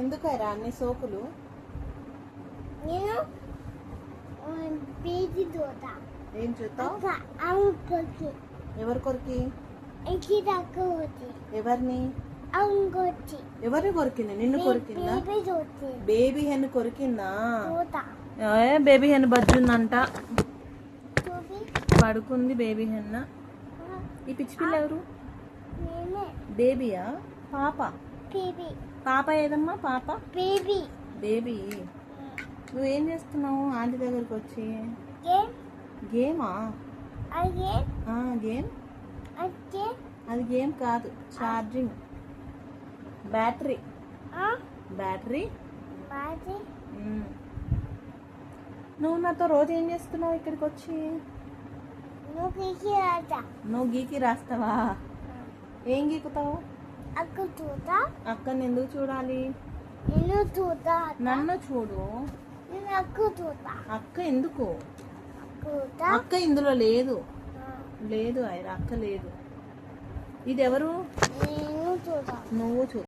ఎందుకరా అన్ని సోకులు? నేను బీజీ చూద్దా. ఏం చూస్తావు? అంకొచ్చి ఎవరి కొరికి? ఇంటి వచ్చి ఎవరిని? అంకొచ్చి ఎవరిని కొరికింది? నిన్ను కొరికిందా? బేబీ చూసి బేబీ హెన్ కొరికిందా? చూద్దా. బేబీ హెన్ బజ్జుందంట. చూపి పడుకుంది బేబీ హెన్న. ఈ పిచ్చి పిల్ల ఎవరు? నేనే బేబీయా? పాప? బేబీ పాప ఏదమ్మా? పాప బేబీ బేబీ. నువ్వేం చేస్తున్నావు ఆంటీ దగ్గరికి వచ్చి? గేమ్ గేమా? అదే గేమ్? అదే అది గేమ్ కాదు, ఛార్జింగ్. బ్యాటరీ. బ్యాటరీ. బాజీ నువ్వు నాతో రోజు ఏం చేస్తున్నావు ఇక్కడికి వచ్చి? నువ్వు గీకి రాజా నువ్వు గీకి రాస్తావా? ఏం గీకుతావు? అక్క చూద్దా. అక్కని ఎందుకు చూడాలి? నేను చూద్దా. నన్ను చూడు. నేను అక్క చూద్దా. అక్క ఎందుకు? చూద్దా. అక్క ఇందులో లేదు. లేదు ఐరా, అక్క లేదు. ఇది ఎవరు? నేను చూద్దా. నువ్వు చూడు.